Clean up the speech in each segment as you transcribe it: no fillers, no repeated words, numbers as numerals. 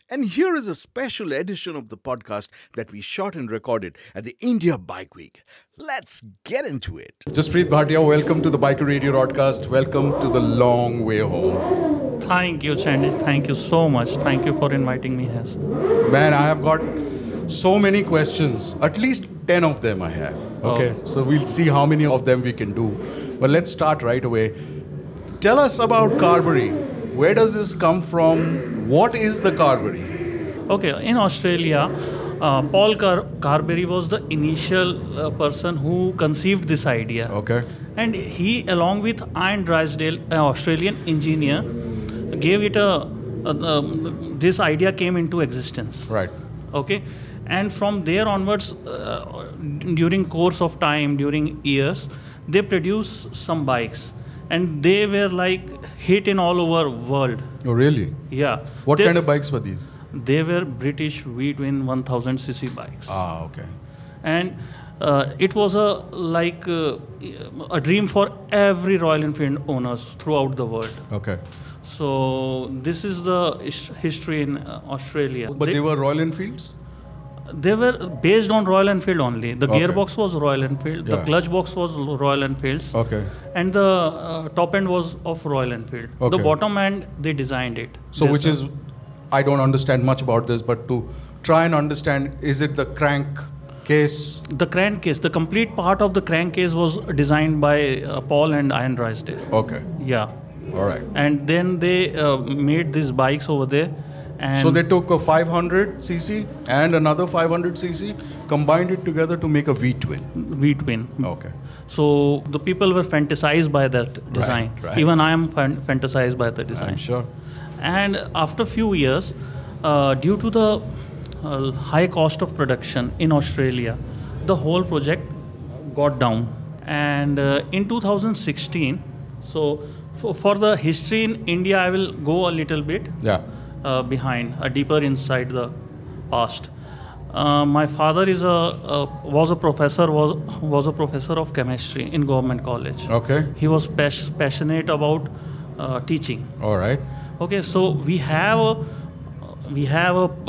And here is a special edition of the podcast that we shot and recorded at the India Bike Week. Let's get into it. Jaspreet Bhatia, welcome to the Biker Radio broadcast. Welcome to the long way home. Thank you, Shandy. Thank you so much. Thank you for inviting me here. Man, I have got so many questions. At least 10 of them I have. Okay, so we'll see how many of them we can do. But let's start right away. Tell us about Carberry. Where does this come from? What is the Carberry? Okay, in Australia, Paul Carberry was the initial person who conceived this idea. Okay. And he, along with Ian Drysdale, an Australian engineer, gave it this idea came into existence. Right. Okay. And from there onwards, during course of time, during years, they produced some bikes. And they were like hit in all over world. Oh, really? Yeah. What kind of bikes were these? They were British V-twin 1000cc bikes. Ah, okay. And it was a dream for every Royal Enfield owners throughout the world. Okay. So this is the history in Australia. But they were Royal Enfields? They were based on Royal Enfield only. The Okay. gearbox was Royal Enfield. Yeah. The clutch box was Royal Enfield's. Okay. And the top end was of Royal Enfield. Okay. The bottom end, they designed it. So which is, I don't understand much about this, but to try and understand, is it the crank case? The crankcase, the complete part of the crankcase was designed by Paul and Ian Drysdale. Okay. Yeah. All right. And then they made these bikes over there. And So they took a 500cc and another 500cc, combined it together to make a V-twin. V-twin. Okay. So the people were fantasized by that design. right. Even I am fantasized by the design. I'm sure. And after a few years, due to the high cost of production in Australia, the whole project got down. And in 2016, so for the history in India, I will go a little bit Yeah. behind, deeper inside the past. My father was a professor of chemistry in government college. Okay. He was passionate about teaching. All right. Okay, so we have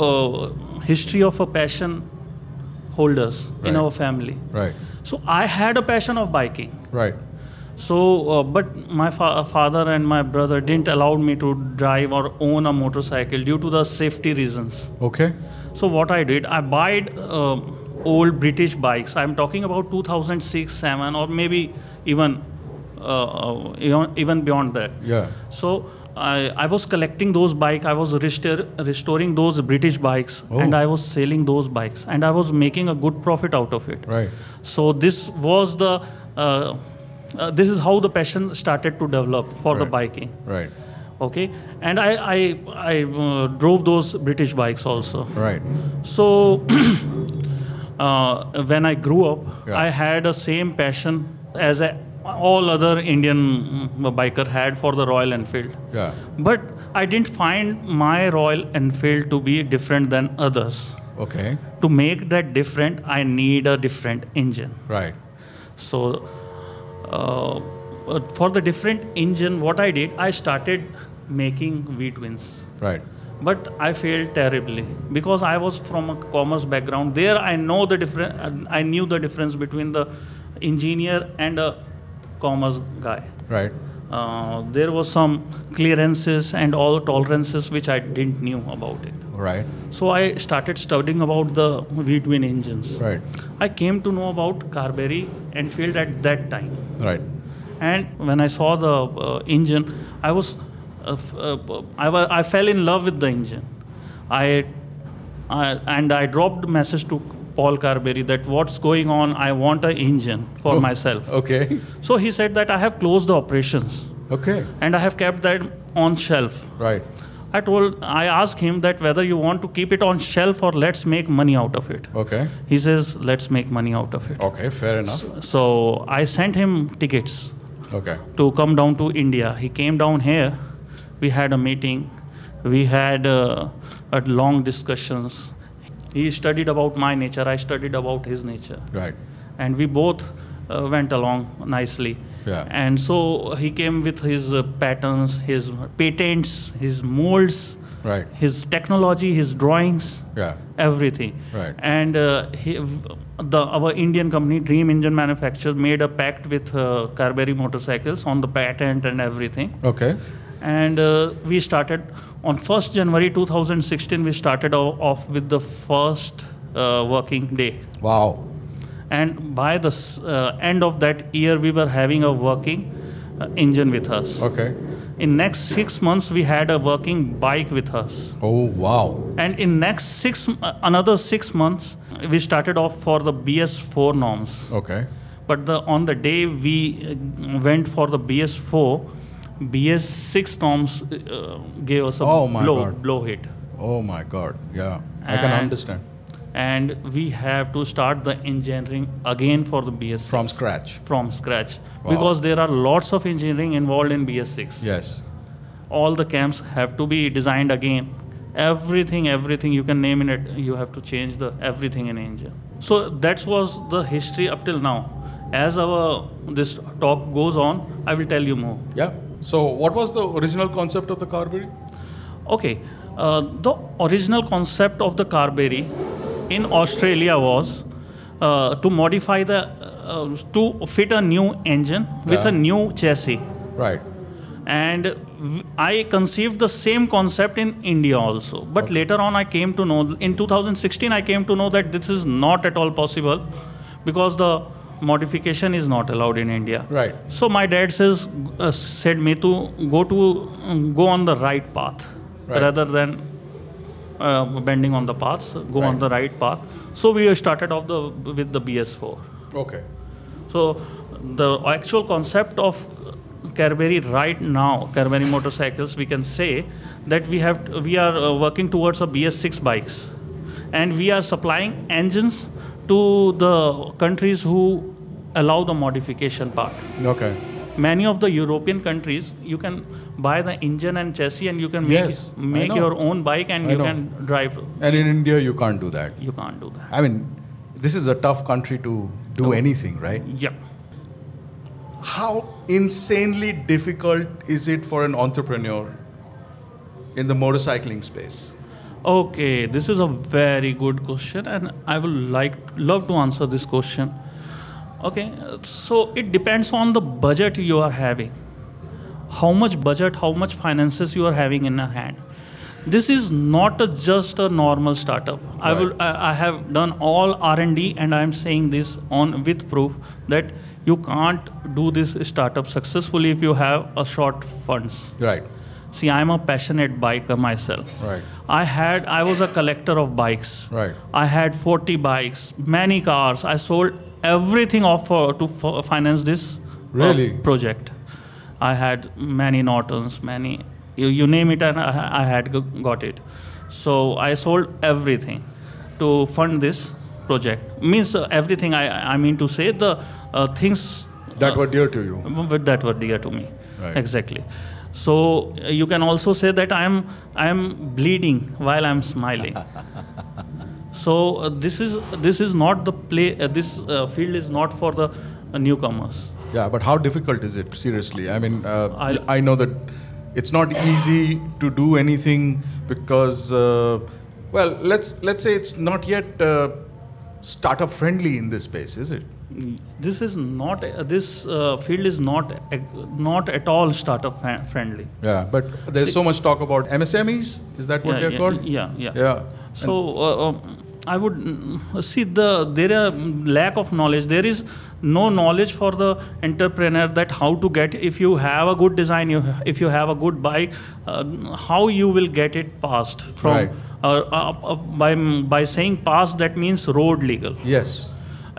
a history of a passion holders in Right. our family. Right. So I had a passion of biking. Right. So, but my father and my brother didn't allow me to drive or own a motorcycle due to the safety reasons. Okay. So what I did, I bought old British bikes. I'm talking about 2006, 7, or maybe even beyond that. Yeah. So I was collecting those bikes. I was restoring those British bikes, and I was selling those bikes, and I was making a good profit out of it. Right. So this was the this is how the passion started to develop for the Right. biking. Right. Okay, and I drove those British bikes also. Right. So when I grew up, Yeah. I had the same passion as all other Indian biker had for the Royal Enfield. Yeah. But I didn't find my Royal Enfield to be different than others. Okay. To make that different, I need a different engine. Right. So for the different engine, what I did, I started making V-twins. Right. But I failed terribly because I was from a commerce background. There I know the difference. I knew the difference between the engineer and a commerce guy. Right. There was some clearances and all tolerances which I didn't knew about it. Right. So I started studying about the V-twin engines. Right. I came to know about Carberry Enfield at that time. Right. And when I saw the engine, I was I fell in love with the engine. I dropped a message to Paul Carberry that what's going on, I want an engine for myself. Okay. So he said that I have closed the operations Okay. and I have kept that on shelf. Right. I asked him that whether you want to keep it on shelf or let's make money out of it. Okay. He says, let's make money out of it. Okay. Fair enough. So I sent him tickets Okay. to come down to India. He came down here. We had a meeting. We had long discussions. He studied about my nature. I studied about his nature. Right. And we both went along nicely. Yeah. And so he came with his patterns, his patents, his molds, Right. his technology, his drawings, Yeah. everything. Right. And our Indian company, Dream Engine Manufacturers, made a pact with Carberry Motorcycles on the patent and everything. Okay. And we started on 1st January 2016. We started off with the first working day. Wow. And by the end of that year, we were having a working engine with us. Okay. In next 6 months, we had a working bike with us. Oh, wow. And in next another 6 months, we started off for the BS4 norms. Okay. But on the day we went for the BS4, BS6 norms gave us a Oh my God. blow hit. Oh my God. Yeah. I can And- understand. And we have to start the engineering again for the BS6. From scratch. From scratch. Wow. Because there are lots of engineering involved in BS6. Yes. All the camps have to be designed again. Everything you can name in it, you have to change everything in engine. So that was the history up till now. As this talk goes on, I will tell you more. Yeah. So, what was the original concept of the Carberry? Okay, the original concept of the Carberry in Australia was to modify to fit a new engine with Yeah. a new chassis. Right. And I conceived the same concept in India also. But Okay. later on, I came to know, in 2016, I came to know that this is not at all possible because the modification is not allowed in India. Right. So my dad said me to go on the right path Right. rather than bending on the paths, go on Right. the right path. So we started off with the BS4. Okay. So the actual concept of Carberry right now, Carberry motorcycles, we can say that we are working towards a BS6 bikes, and we are supplying engines to the countries who allow the modification part. Okay. Many of the European countries, you can buy the engine and chassis, and you can Yes, I make know. your own bike, and I you know. can drive. And in India, you can't do that. You can't do that. I mean, this is a tough country to do Oh. anything, right? Yeah. How insanely difficult is it for an entrepreneur in the motorcycling space? Okay, this is a very good question, and I will love to answer this question. Okay, so it depends on the budget you are having. How much budget, how much finances you are having in a hand. This is not just a normal startup. Right. I have done all R&D, and I am saying this with proof that you can't do this startup successfully if you have a short funds. Right. See, I'm a passionate biker myself. Right. I was a collector of bikes. Right. I had 40 bikes, many cars. I sold everything off to finance this Really? project. I had many Nortons, many, you name it, and I had got it. So I sold everything to fund this project. Means everything, I mean to say the things That were dear to you. that were dear to me. Right. Exactly. So you can also say that I am bleeding while I'm smiling. So this is not the play. This field is not for the newcomers. Yeah, but how difficult is it? Seriously, I mean, I- I know that it's not easy to do anything because, well, let's say it's not yet startup friendly in this space, is it? This is not. This field is not at all startup friendly. Yeah, but there's so much talk about MSMEs. Is that what they're called? Yeah. Yeah. So I would see there are lack of knowledge. There is no knowledge for the entrepreneur that how to get. If you have a good design, if you have a good bike, how you will get it passed from. Right. By saying passed, that means road legal. Yes.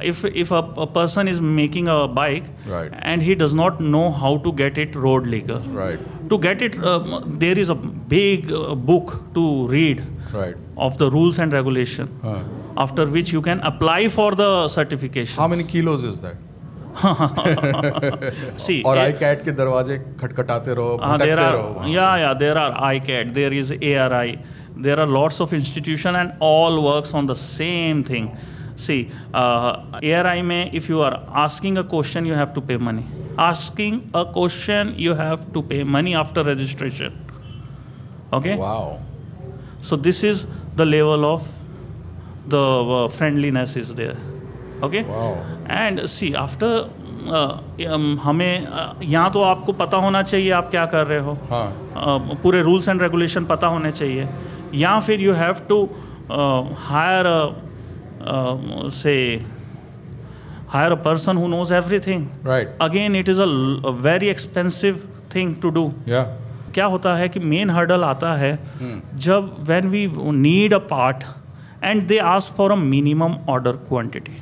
If a person is making a bike, Right. and he does not know how to get it road legal, Right. to get it, there is a big book to read Right. of the rules and regulation, after which you can apply for the certification. How many kilos is that? See, और iCat के दरवाजे खटखटाते रहो, there भटकते are रहो वहाँ. there are ICAT, there is ARI, there are lots of institution, and all works on the same thing. See, ARI में if you are asking a question, you have to pay money. Asking a question, you have to pay money after registration. Okay. Wow. So this is the level of the friendliness is there. Okay. Wow. And see after हमें यहाँ तो आपको पता होना चाहिए आप क्या कर रहे हो. पूरे रूल्स एंड रेगुलेशन पता होने चाहिए. या फिर you have to hire hire a person who knows everything. Right. Again, it is a very expensive thing to do. Yeah. क्या होता है कि मेन हर्डल आता है जब when we need a part and they ask for a minimum order quantity.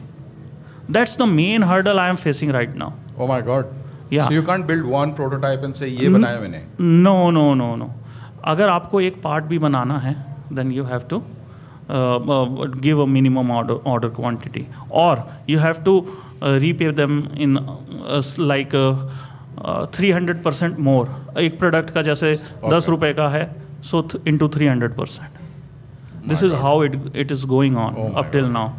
That's the main hurdle I am facing right now. Oh my God. Yeah. So you can't build one prototype and say ये बनाया मैंने. No. अगर आपको एक part भी बनाना है then you have to give a minimum order quantity, or you have to repay them in like 300% more. एक product का जैसे 10 रुपए का है, so into 300%. This is how it is going on up till now.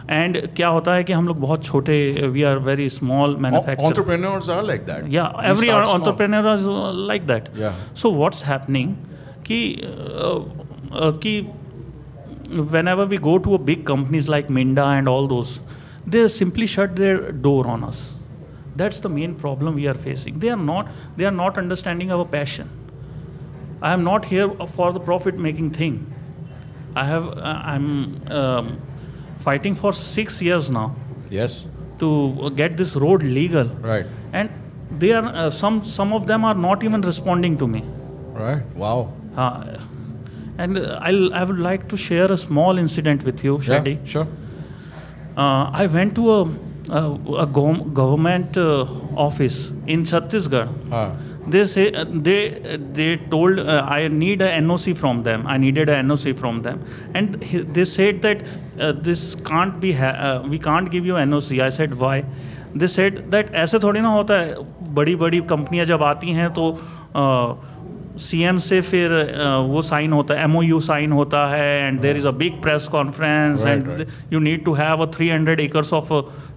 And क्या होता है कि हम लोग बहुत छोटे, we are very small manufacturer. Entrepreneurs are like that. Yeah, every entrepreneur is like that. Yeah. So what's happening कि whenever we go to a big companies like Minda and all those, they simply shut their door on us. That's the main problem we are facing. They are not understanding our passion. I am not here for the profit making thing. I'm fighting for 6 years now. Yes. To get this road legal. Right. And they are some of them are not even responding to me. Right. Wow. And I would like to share a small incident with you, Shandy. Yeah, sure. I went to a government office in Chhattisgarh. They say they told I need a NOC from them. I needed a NOC from them, and they said that this can't be. We can't give you NOC. I said why? They said that ऐसे थोड़ी ना होता है. बड़ी कंपनियां जब आती हैं तो CM से फिर वो साइन होता है, MOU साइन होता है, and there is a big press conference and you need to have a 300 acres of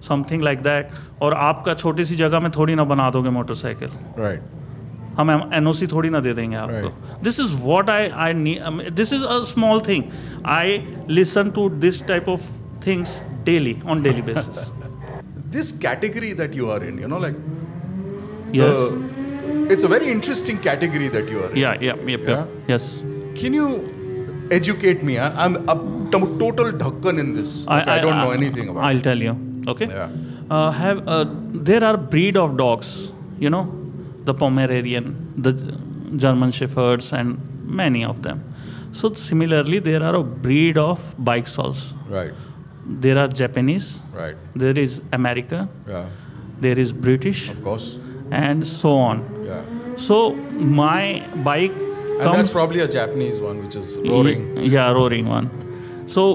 something like that. और आपका छोटी सी जगह में थोड़ी ना बना दोगे मोटरसाइकिल. राइट. हम NOC थोड़ी ना दे देंगे आपको. This is what I need. This is a small thing. I listen to this type of things daily on daily basis. This category that you are in, like yes, it's a very interesting category that you are in. Yeah. Yes. Can you educate me? I'm a total dhakkan in this. I don't know anything about I'll it. tell you. Okay. Yeah. There are breed of dogs, the Pomeranian, the German Shepherds, and many of them. So similarly, there are a breed of bikes also. Right. There are Japanese. Right. There is American. Yeah. There is British. Of course. And so on. Yeah. So my bike And comes. that's probably a Japanese one, which is roaring. Yeah, roaring one. So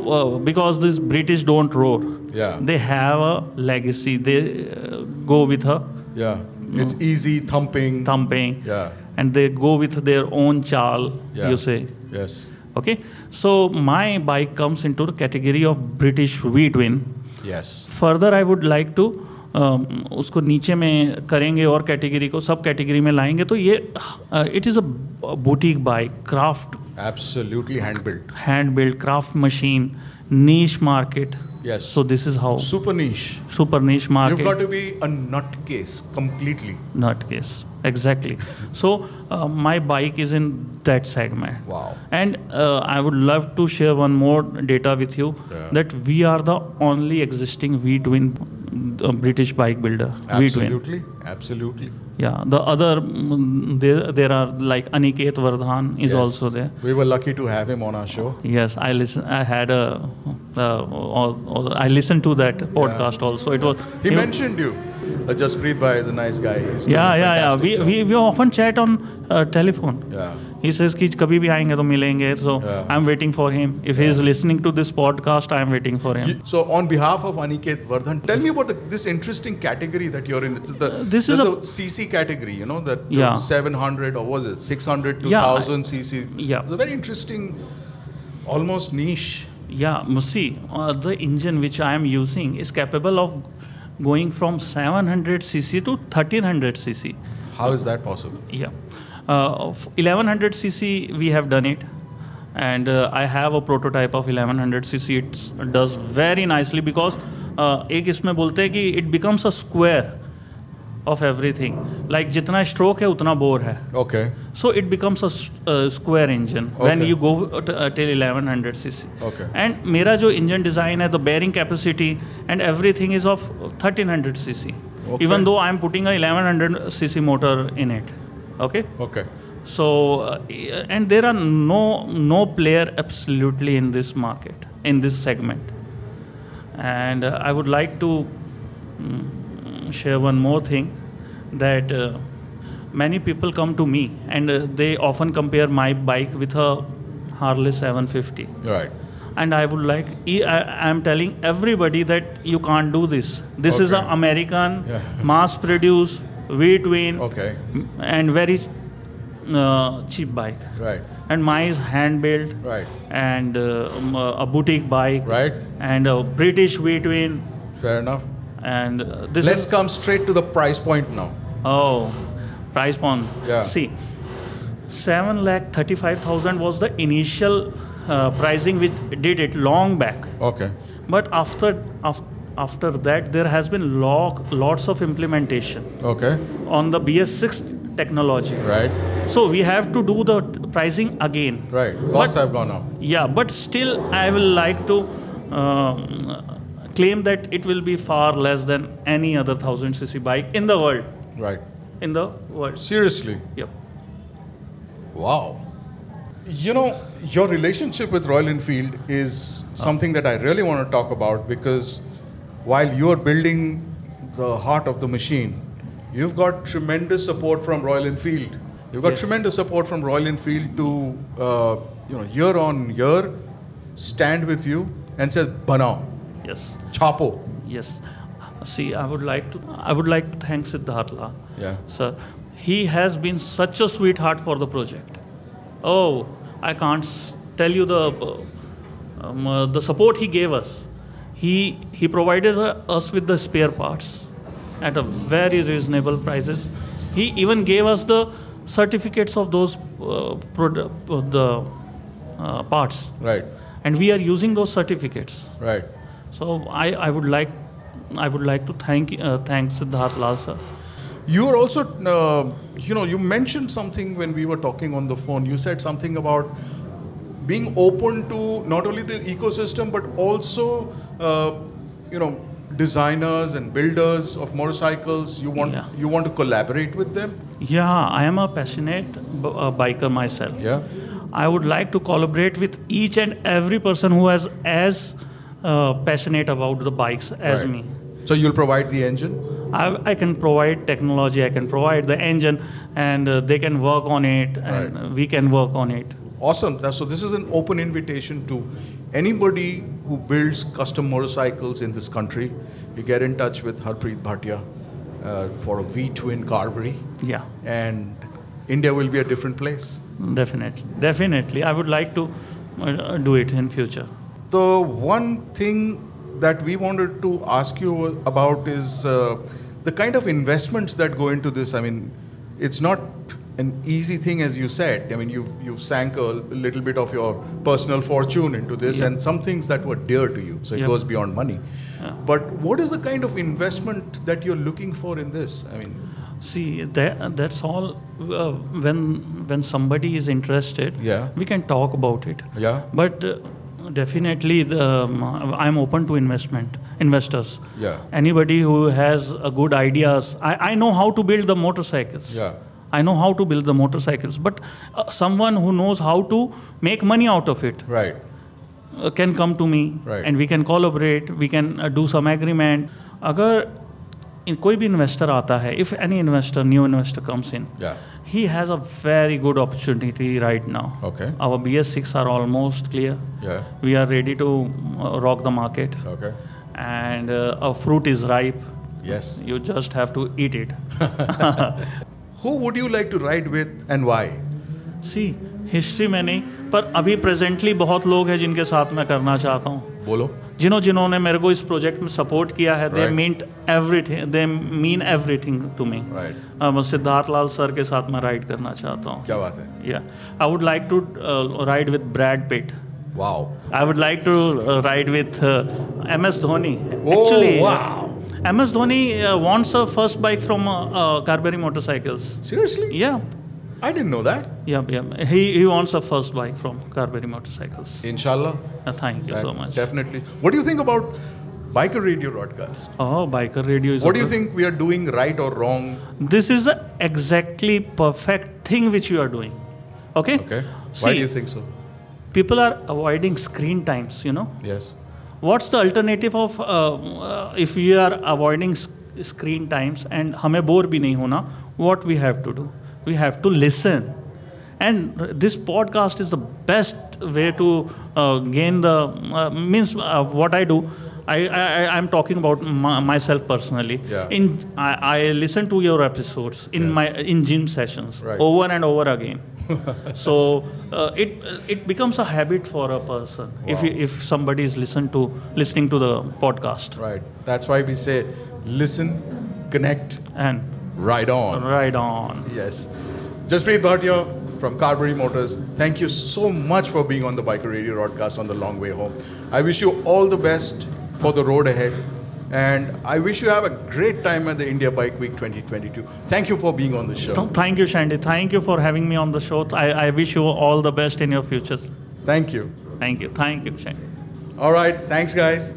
because these British don't roar. Yeah. They have a legacy. They go with her. Yeah. It's easy thumping. Yeah. And they go with their own chal. Yeah. You say. Yes. Okay. So my bike comes into the category of British V-twin. Yes. Further, I would like to उसको नीचे में करेंगे और category को सब category में लाएंगे तो ये it is a boutique bike. Craft. Absolutely hand built craft machine, niche market. Yes. So this is how. Super niche market. You've got to be a nutcase completely. Nutcase. Exactly. So my bike is in that segment. Wow. And I would love to share one more data with you. Yeah. That we are the only existing V-twin British bike builder. Absolutely. Yeah. The other there are like Aniket Vardhan is also there. We were lucky to have him on our show. Yes, I listened to that podcast also. It was he mentioned you. Jaspreet bhai is a nice guy. He's doing a yeah. fantastic job. We often chat on telephone. Yeah. He says कि कभी भी आएंगे तो मिलेंगे. So I'm waiting for him. If he is listening to this podcast, I'm waiting for him. So on behalf of Aniket Vardhan, tell me about this interesting category that you're in. It's the CC category, that 700 or was it 600 to 1000 CC. Yeah. It's a very interesting, almost niche. Yeah, see, the engine which I am using is capable of going from 700 cc to 1300 cc. How is that possible? Yeah. 1100 cc we have done it. and I have a prototype of 1100cc. It does very nicely because एक इसमें बोलते हैं कि it becomes a square of everything. Like जितना stroke है उतना bore है. Okay. So it becomes a square engine when Okay. you go till 1100cc. Okay. And मेरा जो engine design है, the bearing capacity and everything is of 1300cc. Okay. Even though I am putting a 1100cc motor in it. Okay. Okay. So and there are no player absolutely in this market, in this segment. And I would like to share one more thing, that many people come to me and they often compare my bike with a Harley 750. Right. And I would like, I am telling everybody that you can't do this. This is Okay. an American, Yeah. mass-produced, V-twin, Okay. and very cheap bike. Right. And mine is hand-built, Right. and a boutique bike, Right. and a British V-twin, Fair enough. and this Let's is... come straight to the price point now. Oh, price point. Yeah. See, 7,35,000 was the initial pricing which did it long back. Okay. But after that, there has been lots of implementation Okay. on the BS6 technology. Right. So we have to do the pricing again. Right. Costs have gone up. Yeah, but still, I will like to claim that it will be far less than any other 1000cc bike in the world. Right. In the world. Seriously. Yep. Wow. You know, your relationship with Royal Enfield is something that I really want to talk about, because while you are building the heart of the machine, you've got tremendous support from Royal Enfield. You've got Yes. tremendous support from Royal Enfield to, year on year, stand with you and says, "Banao, Yes. chapo." Yes. See, I would like to thank Siddharth Lal. Yeah. Sir, he has been such a sweetheart for the project. Oh, I can't tell you the support he gave us. He provided us with the spare parts at a very reasonable prices. He even gave us the certificates of those parts, Right. and we are using those certificates. Right. So I would like to thank Siddharth Lal sir. You are also, you mentioned something when we were talking on the phone. You said something about being open to not only the ecosystem, but also, designers and builders of motorcycles. You want to collaborate with them. Yeah, I am a passionate biker myself. Yeah. I would like to collaborate with each and every person who is as passionate about the bikes as Right. me. So you'll provide the engine. I can provide technology, I can provide the engine, and they can work on it, and Right. we can work on it. Awesome. So this is an open invitation to anybody who builds custom motorcycles in this country. You get in touch with Jaspreet Bhatia for a V-twin Carberry, Yeah, and India will be a different place. definitely. I would like to do it in future. The one thing that we wanted to ask you about is the kind of investments that go into this. I mean, it's not an easy thing, as you said. I mean, you've sank a little bit of your personal fortune into this, Yeah. and some things that were dear to you. So it Yeah. goes beyond money. Yeah. But what is the kind of investment that you're looking for in this? I mean, See, that's all. When somebody is interested, Yeah. we can talk about it. Yeah. But definitely, I'm open to investors. Yeah. Anybody who has a good ideas. I know how to build the motorcycles. Yeah. I know how to build the motorcycles, but someone who knows how to make money out of it Right. can come to me, Right. and we can collaborate. We can do some agreement. अगर कोई भी investor आता है, if any new investor comes in, Yeah. he has a very good opportunity right now. Okay. Our BS6 are almost clear. Yeah. We are ready to rock the market, Okay. and our fruit is ripe. Yes. You just have to eat it. Who would you like to ride with and why? See, history में नहीं, पर अभी presently बहुत लोग हैं जिनके साथ मैं करना चाहता हूँ. बोलो. जिन्होंने मेरे को इस प्रोजेक्ट में सपोर्ट किया है, Right. They mean everything to me. Right. Siddharth Lal sir के साथ मैं राइड करना चाहता हूँ. क्या बात है? Yeah, I would like to ride with Brad Pitt. Wow. I would like to ride with MS Dhoni. Oh, Actually, wow. MS Dhoni wants a first bike from Carberry Motorcycles. Seriously? Yeah, I didn't know that. yeah. He wants a first bike from Carberry Motorcycles. Inshallah. Thank you so much. Definitely. What do you think about biker radio broadcast? Oh, biker radio is. What do you think we are doing right or wrong? This is a exactly perfect thing which you are doing. Okay. Okay. See, Why do you think so? people are avoiding screen times. Yes. What's the alternative of if we are avoiding screen times and हमें bore भी नहीं होना? What we have to do? We have to listen. And this podcast is the best way to gain the means what I do. I'm talking about myself personally. Yeah. I listen to your episodes in gym sessions Right. over and over again. So it becomes a habit for a person if somebody is listening to the podcast. Right. That's why we say listen, connect, And ride on. ride on. Yes. Jaspreet Bhatia from Carberry Motors, thank you so much for being on the Biker Radio broadcast on the long way home. I wish you all the best for the road ahead. And I wish you have a great time at the India Bike Week 2022. Thank you for being on the show. Thank you, Shandy. Thank you for having me on the show. I wish you all the best in your futures. Thank you. Thank you, Shandy. All right. Thanks, guys.